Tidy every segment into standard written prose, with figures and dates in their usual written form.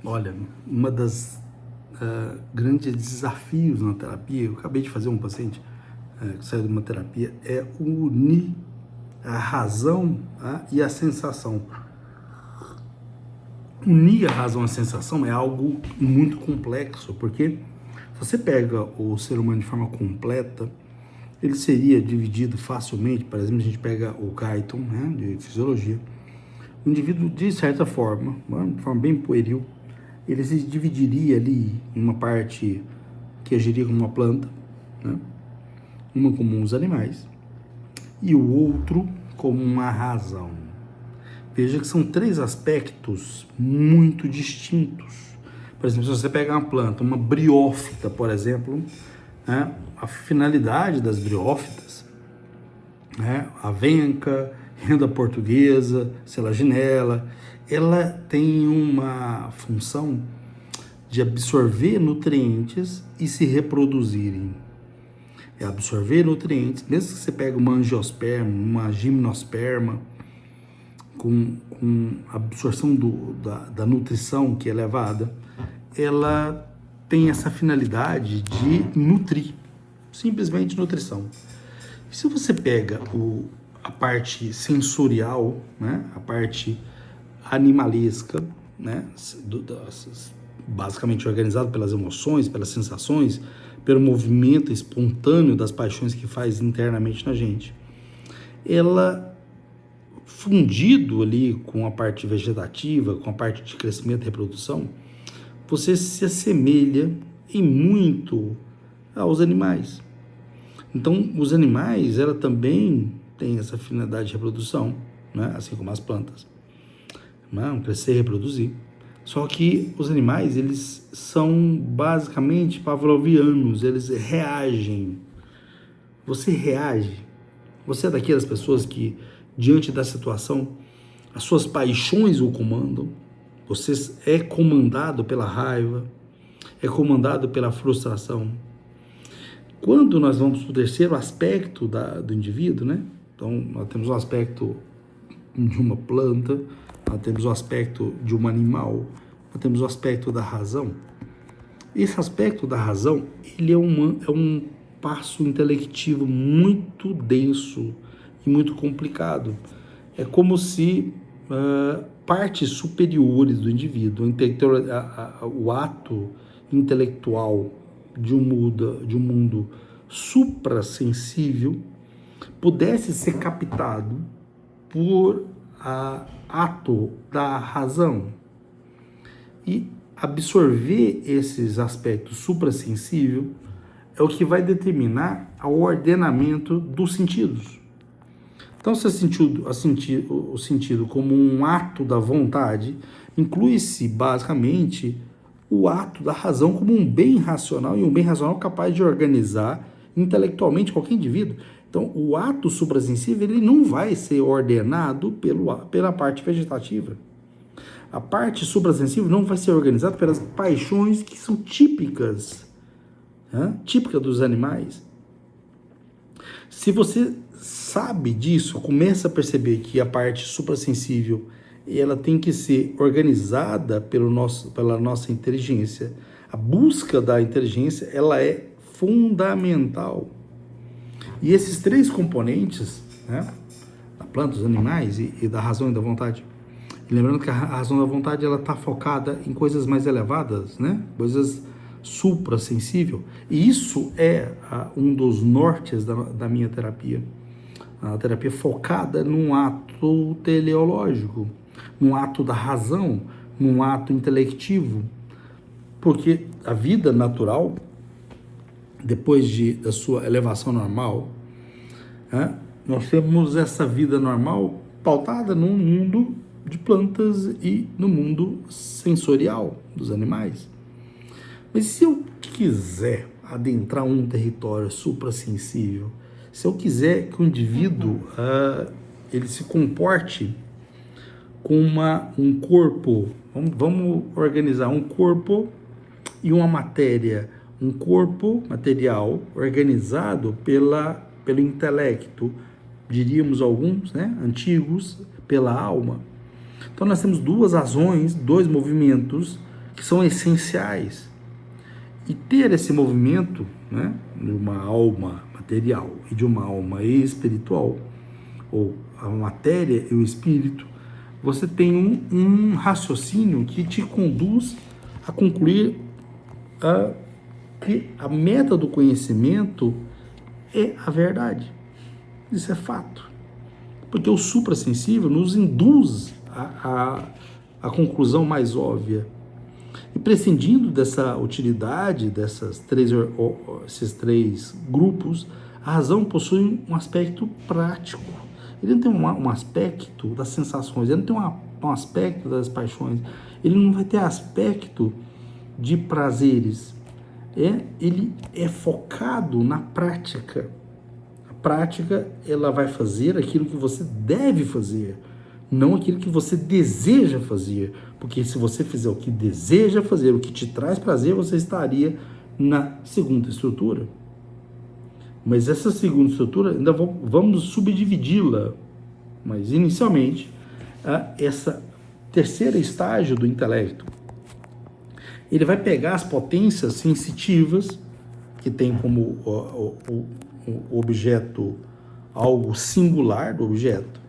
Olha, uma das grandes desafios na terapia, eu acabei de fazer um paciente que saiu de uma terapia, é unir a razão e a sensação. Unir a razão e a sensação é algo muito complexo, porque se você pega o ser humano de forma completa, ele seria dividido facilmente. Por exemplo, a gente pega o Guyton, né, de fisiologia, o indivíduo, de certa forma, de forma bem pueril, ele se dividiria ali em uma parte que agiria como uma planta, né, uma como os animais, e o outro como uma razão. Veja que são três aspectos muito distintos. Por exemplo, se você pegar uma planta, uma briófita, por exemplo, né, a finalidade das briófitas, né, a venca, renda portuguesa, selaginela, ela tem uma função de absorver nutrientes e se reproduzirem. É absorver nutrientes, mesmo que você pegue uma angiosperma, uma gimnosperma, com absorção da nutrição que é elevada, ela tem essa finalidade de nutrir, simplesmente nutrição. E se você pega a parte sensorial, né, a parte animalesca, né, basicamente organizado pelas emoções, pelas sensações, pelo movimento espontâneo das paixões que faz internamente na gente, ela fundido ali com a parte vegetativa, com a parte de crescimento e reprodução, você se assemelha em muito aos animais. Então, os animais, ela também tem essa finalidade de reprodução, né? Assim como as plantas, né? Crescer e reproduzir. Só que os animais, eles são basicamente pavlovianos, eles reagem. Você reage. Você é daquelas pessoas que, diante da situação, as suas paixões o comandam. Você é comandado pela raiva, é comandado pela frustração. Quando nós vamos para o terceiro aspecto do indivíduo, né? Então, nós temos o aspecto de uma planta, nós temos o aspecto de um animal, nós temos o aspecto da razão. Esse aspecto da razão, ele é um passo intelectivo muito denso e muito complicado. É como se partes superiores do indivíduo, o ato intelectual de um mundo suprassensível, pudesse ser captado por ato da razão e absorver esses aspectos suprassensíveis é o que vai determinar o ordenamento dos sentidos. Então, se o sentido como um ato da vontade, inclui-se basicamente o ato da razão como um bem racional, e um bem racional capaz de organizar intelectualmente qualquer indivíduo. Então, o ato suprassensível ele não vai ser ordenado pela parte vegetativa. A parte suprassensível não vai ser organizada pelas paixões que são típicas, né? Típicas dos animais. Se você sabe disso, começa a perceber que a parte suprassensível ela tem que ser organizada pela nossa inteligência. A busca da inteligência ela é fundamental. E esses três componentes, né, da planta, dos animais e da razão e da vontade. E lembrando que a razão da vontade ela está focada em coisas mais elevadas, né, coisas suprassensível. E isso é um dos nortes da minha terapia. A terapia focada num ato teleológico, num ato da razão, num ato intelectivo. Porque a vida natural, depois da sua elevação normal, né, nós temos essa vida normal pautada no mundo de plantas e no mundo sensorial dos animais. Mas se eu quiser adentrar um território suprassensível, se eu quiser que o indivíduo ele se comporte com um corpo, vamos organizar um corpo e uma matéria, um corpo material organizado pelo intelecto, diríamos alguns, né, antigos, pela alma. Então nós temos duas ações, dois movimentos que são essenciais. E ter esse movimento, né, de uma alma material e de uma alma espiritual, ou a matéria e o espírito, você tem um raciocínio que te conduz a concluir que a meta do conhecimento é a verdade. Isso é fato. Porque o suprassensível nos induz a conclusão mais óbvia. E prescindindo dessa utilidade, esses três grupos, a razão possui um aspecto prático. Ele não tem um aspecto das sensações, ele não tem um aspecto das paixões, ele não vai ter aspecto de prazeres. Ele é focado na prática. A prática, ela vai fazer aquilo que você deve fazer, não aquilo que você deseja fazer. Porque se você fizer o que deseja fazer, o que te traz prazer, você estaria na segunda estrutura. Mas essa segunda estrutura, ainda vamos subdividi-la. Mas, inicialmente, essa terceira estágio do intelecto, ele vai pegar as potências sensitivas, que tem como o objeto algo singular do objeto,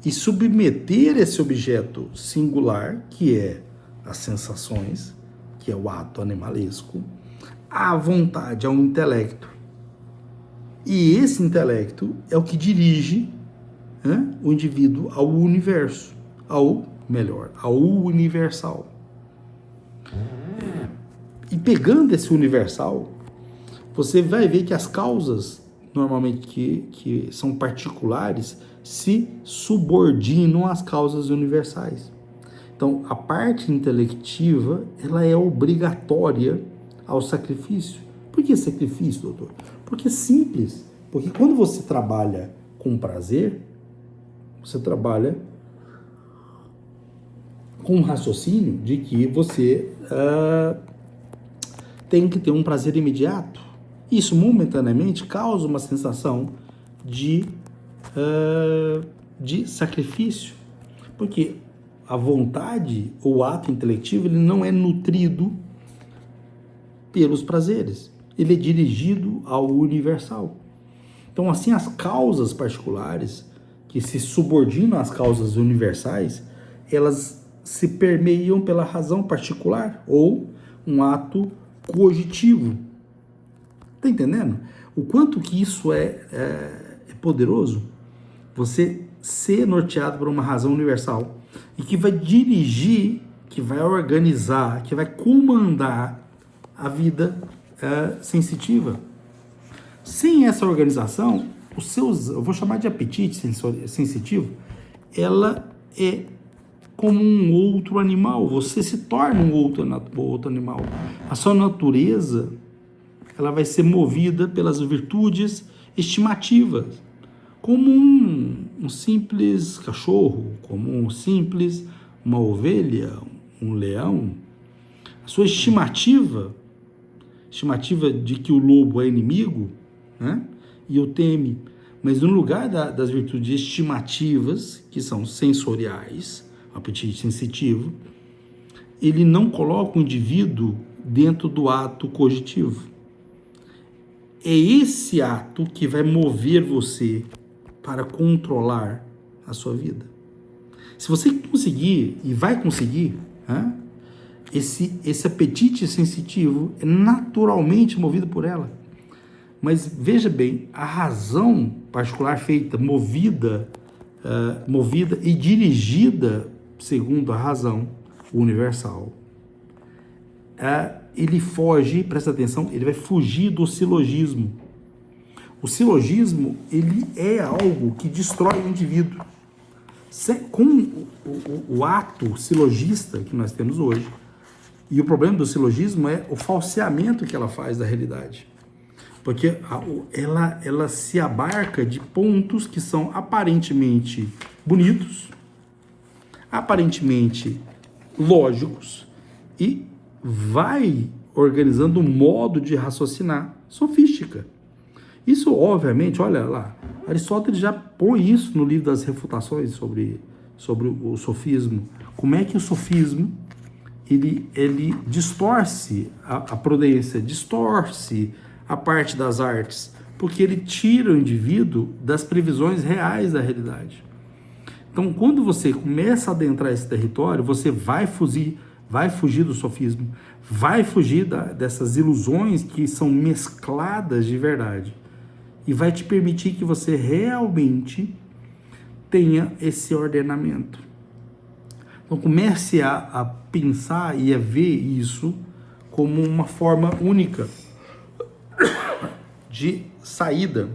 e submeter esse objeto singular, que é as sensações, que é o ato animalesco, à vontade, ao intelecto. E esse intelecto é o que dirige, né, o indivíduo ao universo, ao universal. E pegando esse universal, você vai ver que as causas, normalmente que são particulares, se subordinam às causas universais. Então, a parte intelectiva, ela é obrigatória ao sacrifício. Por que sacrifício, doutor? Porque é simples. Porque quando você trabalha com prazer, você trabalha com um raciocínio de que você tem que ter um prazer imediato. Isso momentaneamente causa uma sensação de sacrifício, porque a vontade ou o ato intelectivo, ele não é nutrido pelos prazeres, ele é dirigido ao universal. Então, assim, as causas particulares que se subordinam às causas universais, elas se permeiam pela razão particular ou um ato cogitivo. Tá entendendo? O quanto que isso é poderoso? Você ser norteado por uma razão universal e que vai dirigir, que vai organizar, que vai comandar a vida sensitiva. Sem essa organização, eu vou chamar de apetite sensitivo, ela é como um outro animal, você se torna um outro animal. A sua natureza, ela vai ser movida pelas virtudes estimativas, como um simples cachorro, como uma ovelha, um leão. A sua estimativa de que o lobo é inimigo, né, e o teme, mas no lugar das virtudes estimativas, que são sensoriais, apetite sensitivo, ele não coloca o indivíduo dentro do ato cogitivo. É esse ato que vai mover você para controlar a sua vida. Se você conseguir, e vai conseguir, esse apetite sensitivo é naturalmente movido por ela. Mas veja bem, a razão particular feita, movida e dirigida segundo a razão universal, ele foge, presta atenção, ele vai fugir do silogismo. O silogismo, ele é algo que destrói o indivíduo. Com o ato silogista que nós temos hoje, e o problema do silogismo é o falseamento que ela faz da realidade. Porque ela se abarca de pontos que são aparentemente bonitos, aparentemente lógicos, e vai organizando um modo de raciocinar sofística. Isso, obviamente, olha lá, Aristóteles já põe isso no livro das refutações sobre o sofismo. Como é que o sofismo, ele distorce a prudência, distorce a parte das artes, porque ele tira o indivíduo das previsões reais da realidade. Então, quando você começa a adentrar esse território, você vai fugir do sofismo, vai fugir dessas ilusões que são mescladas de verdade e vai te permitir que você realmente tenha esse ordenamento. Então, comece a pensar e a ver isso como uma forma única de saída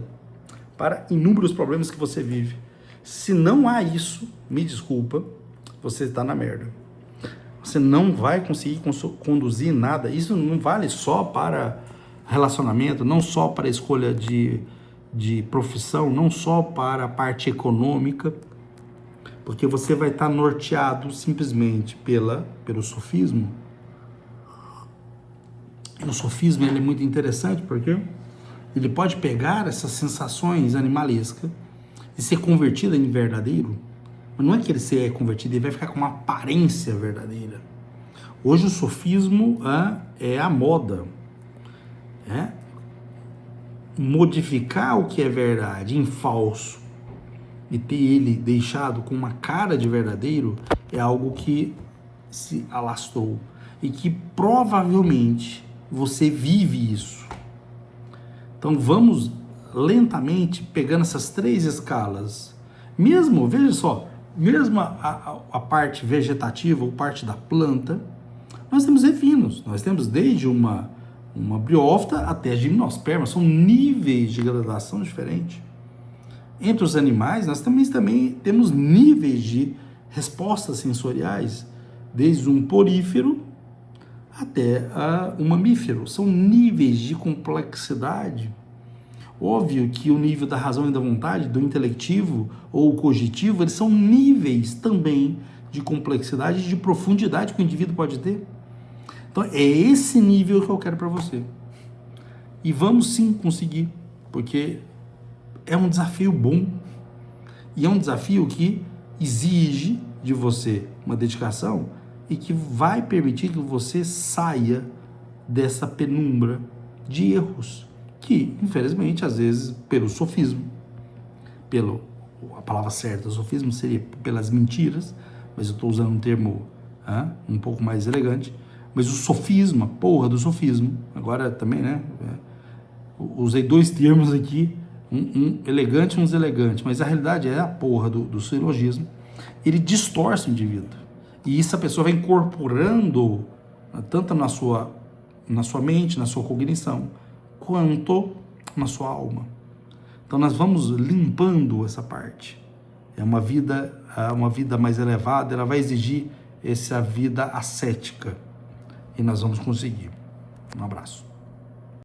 para inúmeros problemas que você vive. Se não há isso, me desculpa, você está na merda. Você não vai conseguir conduzir nada. Isso não vale só para relacionamento, não só para escolha de profissão, não só para a parte econômica, porque você vai estar norteado simplesmente pelo sofismo. E o sofismo ele é muito interessante porque ele pode pegar essas sensações animalescas e ser convertido em verdadeiro. Mas não é que ele seja convertido, ele vai ficar com uma aparência verdadeira. Hoje o sofismo é a moda. Modificar o que é verdade em falso e ter ele deixado com uma cara de verdadeiro é algo que se alastrou e que provavelmente você vive isso. Então vamos lentamente pegando essas 3 escalas. Mesmo, veja só, mesmo a parte vegetativa ou parte da planta, nós temos refinos. Nós temos desde uma briófita até a gimnosperma. São níveis de gradação diferentes. Entre os animais, nós também temos níveis de respostas sensoriais, desde um porífero até um mamífero. São níveis de complexidade. Óbvio que o nível da razão e da vontade, do intelectivo ou cogitivo, eles são níveis também de complexidade e de profundidade que o indivíduo pode ter. Então, é esse nível que eu quero para você. E vamos sim conseguir, porque é um desafio bom e é um desafio que exige de você uma dedicação e que vai permitir que você saia dessa penumbra de erros que, infelizmente, às vezes, pelo sofismo, a palavra certa, sofismo seria pelas mentiras, mas eu estou usando um termo um pouco mais elegante, mas o sofismo, a porra do sofismo, agora também, né? Usei 2 termos aqui, um elegante e um deselegante, mas a realidade é a porra do silogismo. Ele distorce o indivíduo. E isso a pessoa vai incorporando tanto na sua mente, na sua cognição, quanto na sua alma. Então nós vamos limpando essa parte. É uma vida mais elevada, ela vai exigir essa vida ascética. E nós vamos conseguir. Um abraço.